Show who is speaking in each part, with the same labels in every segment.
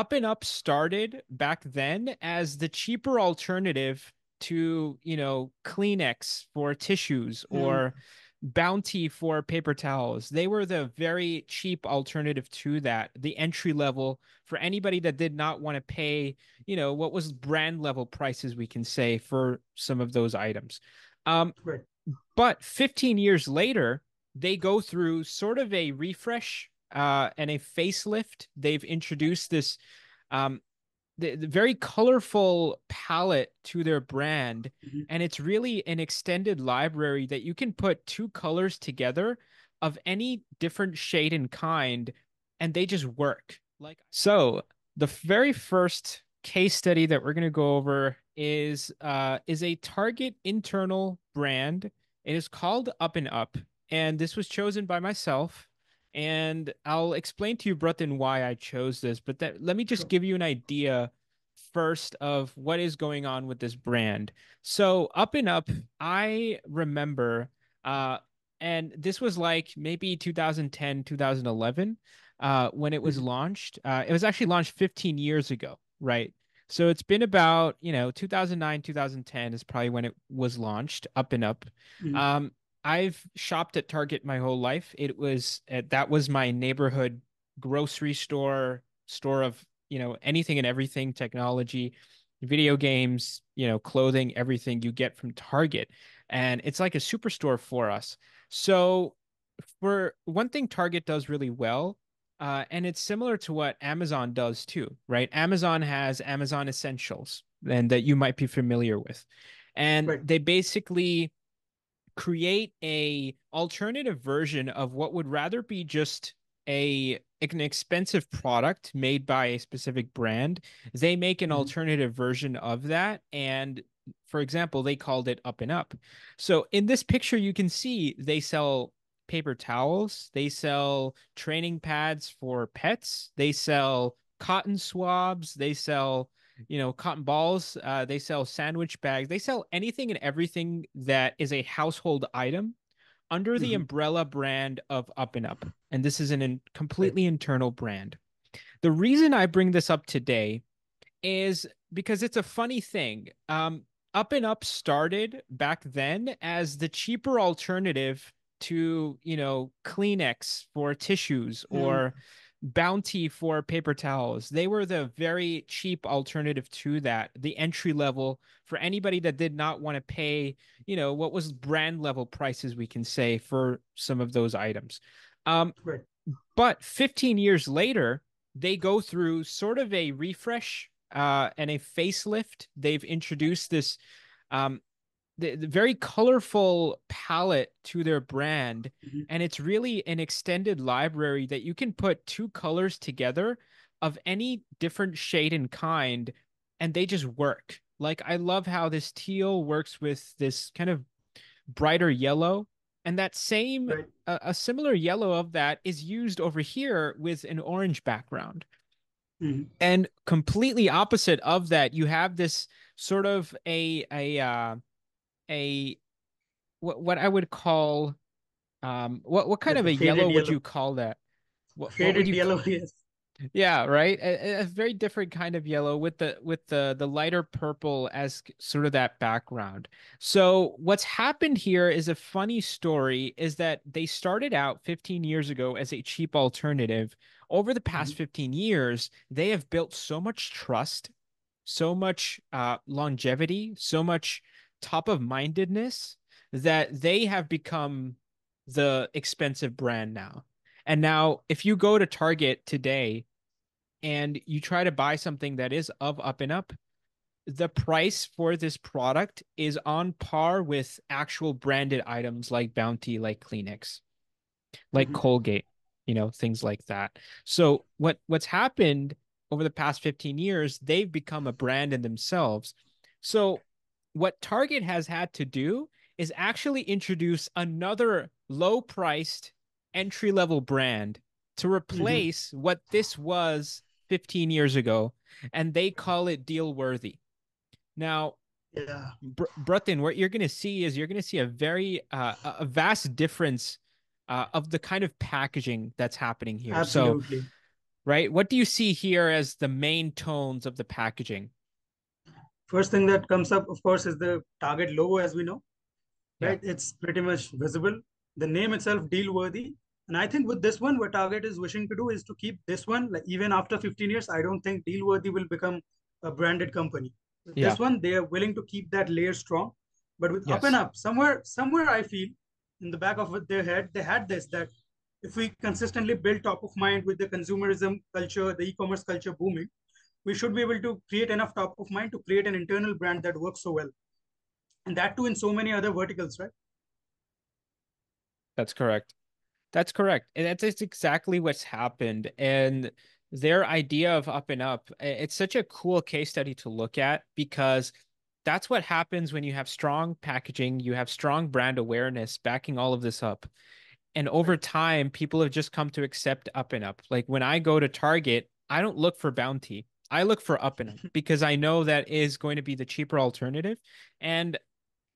Speaker 1: Up&Up started back then as the cheaper alternative to, Kleenex for tissues
Speaker 2: Mm,
Speaker 1: or Bounty for paper towels. They were the very cheap alternative to that, the entry level for anybody that did not want to pay, what was brand level prices, we can say, for some of those items. Um,
Speaker 2: right.
Speaker 1: but 15 years later, they go through sort of a refresh and a facelift. They've introduced this um, the very colorful palette to their brand,
Speaker 2: Mhm.
Speaker 1: and it's really an extended library that you can put two colors together of any different shade and kind, and they just work. So, the very first case study that we're going to go over is a Target internal brand. It is called Up&Up, and this was chosen by myself. And I'll explain to you, Bratin, why I chose this. But let me just
Speaker 2: Sure.
Speaker 1: give you an idea first of what is going on with this brand. So Up&Up, I remember, uh, and this was like maybe 2010, 2011, when it was
Speaker 2: Mhm.
Speaker 1: launched. It was actually launched 15 years ago, right? So it's been about, 2009, 2010 is probably when it was launched, Up&Up.
Speaker 2: Mhm.
Speaker 1: Um, I've shopped at Target my whole life. That was my neighborhood grocery store of, anything and everything, technology, video games, clothing, everything you get from Target. And it's like a superstore for us. So for one thing Target does really well, and it's similar to what Amazon does too, right? Amazon has Amazon Essentials and that you might be familiar with. And
Speaker 2: Right.
Speaker 1: they basically create a alternative version of what would rather be just an expensive product made by a specific brand. They make an
Speaker 2: Mhm.
Speaker 1: alternative version of that, and for example, they called it Up&Up. So in this picture you can see they sell paper towels, they sell training pads for pets, they sell cotton swabs, they sell cotton balls. They sell sandwich bags. They sell anything and everything that is a household item under the
Speaker 2: Mhm.
Speaker 1: umbrella brand of Up&Up. And this is
Speaker 2: Right.
Speaker 1: completely internal brand. The reason I bring this up today is because it's a funny thing. Up&Up started back then as the cheaper alternative to, Kleenex for tissues
Speaker 2: Mm,
Speaker 1: or Bounty for paper towels. They were the very cheap alternative to that, the entry level for anybody that did not want to pay, what was brand level prices, we can say, for some of those items. Um,
Speaker 2: right.
Speaker 1: but 15 years later, they go through sort of a refresh and a facelift. They've introduced this um, the very colorful palette to their brand,
Speaker 2: Mhm.
Speaker 1: and it's really an extended library that you can put two colors together of any different shade and kind, and they just work. Like I love how this teal works with this kind of brighter yellow, and that same
Speaker 2: Right.
Speaker 1: a similar yellow of that is used over here with an orange background.
Speaker 2: Mhm.
Speaker 1: And completely opposite of that, you have this sort of a what I would call what kind
Speaker 2: Like
Speaker 1: of
Speaker 2: a
Speaker 1: a yellow
Speaker 2: faded
Speaker 1: would
Speaker 2: yellow.
Speaker 1: you call that? What would
Speaker 2: Faded
Speaker 1: you
Speaker 2: yellow, yes.
Speaker 1: Yeah, right. A very different kind of yellow with the lighter purple as sort of that background. So what's happened here is a funny story is that they started out 15 years ago as a cheap alternative. Over the past
Speaker 2: Mhm.
Speaker 1: 15 years, they have built so much trust, so much longevity, so much top of mindedness that they have become the expensive brand now. And now, if you go to Target today and you try to buy something that is of Up&Up, the price for this product is on par with actual branded items like Bounty, like Kleenex, like
Speaker 2: Mhm.
Speaker 1: Colgate, things like that. So what's happened over the past 15 years, they've become a brand in themselves. So what Target has had to do is actually introduce another low-priced entry-level brand to
Speaker 2: Mhm.
Speaker 1: replace what this was 15 years ago, and they call it Dealworthy. Now,
Speaker 2: Yeah.
Speaker 1: Bratin, what you're going to see is you're going to see a vast difference of the kind of packaging that's happening here. So
Speaker 2: Absolutely.
Speaker 1: right? What do you see here as the main tones of the packaging?
Speaker 2: First thing that comes up, of course, is the Target logo, as we know,
Speaker 1: Yeah.
Speaker 2: right? It's pretty much visible. The name itself, Dealworthy. And I think with this one, what Target is wishing to do is to keep this one, like even after 15 years, I don't think Dealworthy will become a branded company. With this
Speaker 1: Yeah.
Speaker 2: one, they are willing to keep that layer strong. But with Up and
Speaker 1: Yes.
Speaker 2: Up, somewhere I feel in the back of their head, they had this that if we consistently build top of mind with the consumerism culture, the e-commerce culture booming, we should be able to create enough top of mind to create an internal brand that works so well. And that too in so many other verticals, right?
Speaker 1: That's correct. That's correct. And that's exactly what's happened. And their idea of Up and Up, it's such a cool case study to look at because that's what happens when you have strong packaging, you have strong brand awareness backing all of this up. And over
Speaker 2: Right.
Speaker 1: time, people have just come to accept Up and Up. Like when I go to Target, I don't look for Bounty. I look for Up and Up because I know that is going to be the cheaper alternative. And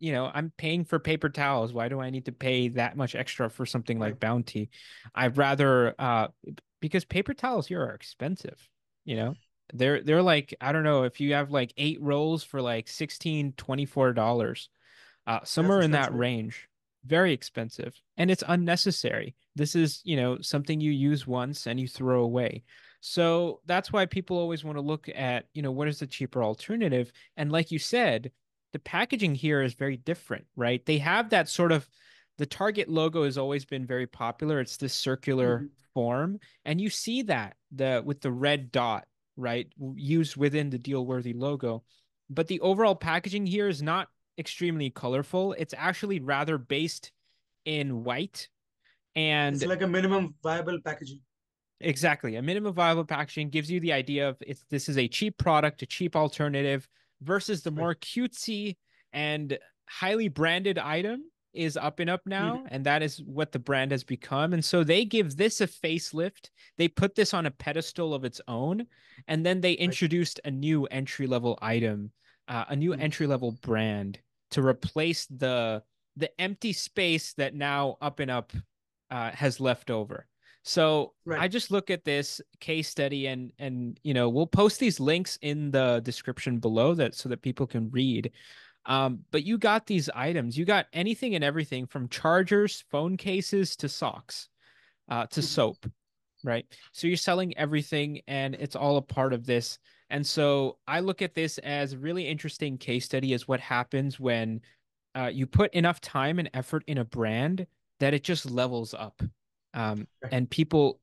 Speaker 1: I'm paying for paper towels. Why do I need to pay that much extra for something like
Speaker 2: Right.
Speaker 1: Bounty? I'd rather because paper towels here are expensive, you know. They're like, I don't know, if you have like 8 rolls for like 16, $24,
Speaker 2: That's
Speaker 1: somewhere in that
Speaker 2: expensive. Yeah.
Speaker 1: range. Very expensive. And it's unnecessary. This is, something you use once and you throw away. So that's why people always want to look at, what is the cheaper alternative? And like you said, the packaging here is very different, right? They have that sort of the Target logo has always been very popular. It's this circular
Speaker 2: Mhm.
Speaker 1: form, and you see that the with the red dot, right, used within the Dealworthy logo. But the overall packaging here is not extremely colorful. It's actually rather based in white
Speaker 2: It's
Speaker 1: and
Speaker 2: like a minimum viable packaging.
Speaker 1: exactly. A minimum viable packaging gives you the idea of this is a cheap product, a cheap alternative versus the
Speaker 2: Right.
Speaker 1: more cutesy and highly branded item is Up and Up
Speaker 2: Mhm.
Speaker 1: now, and that is what the brand has become. And so they give this a facelift. They put this on a pedestal of its own, and then they
Speaker 2: Right.
Speaker 1: introduced a new entry level item, a new
Speaker 2: Mhm.
Speaker 1: entry level brand to replace the empty space that now Up and Up has left over. So I
Speaker 2: Right.
Speaker 1: just look at this case study and we'll post these links in the description below that so that people can read. But you got these items. You got anything and everything from chargers, phone cases to socks, to
Speaker 2: Mhm.
Speaker 1: soap, right? So you're selling everything and it's all a part of this. And so I look at this as a really interesting case study as what happens when you put enough time and effort in a brand that it just levels up.
Speaker 2: Right.
Speaker 1: And people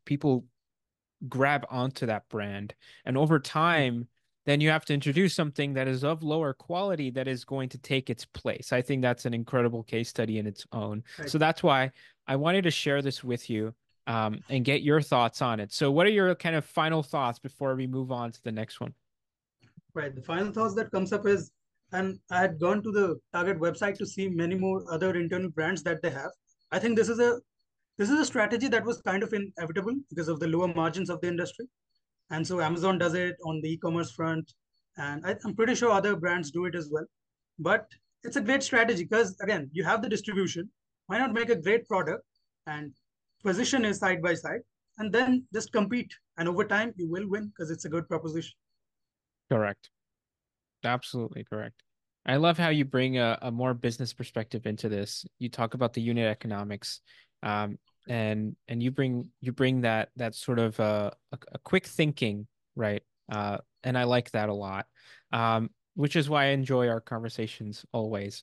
Speaker 1: grab onto that brand. And over
Speaker 2: Mhm.
Speaker 1: time, then you have to introduce something that is of lower quality that is going to take its place. I think that's an incredible case study in its own.
Speaker 2: Right.
Speaker 1: So that's why I wanted to share this with you, and get your thoughts on it. So, what are your kind of final thoughts before we move on to the next one?
Speaker 2: Right. The final thoughts that comes up is, and I had gone to the Target website to see many more other internal brands that they have. I think this is a strategy that was kind of inevitable because of the lower margins of the industry. And so Amazon does it on the e-commerce front, and I'm pretty sure other brands do it as well. But it's a great strategy because again, you have the distribution. Why not make a great product and position it side by side, and then just compete? And over time, you will win because it's a good proposition.
Speaker 1: Correct. Absolutely correct. I love how you bring a more business perspective into this. You talk about the unit economics, and you bring that sort of a quick thinking, right? And I like that a lot, which is why I enjoy our conversations always.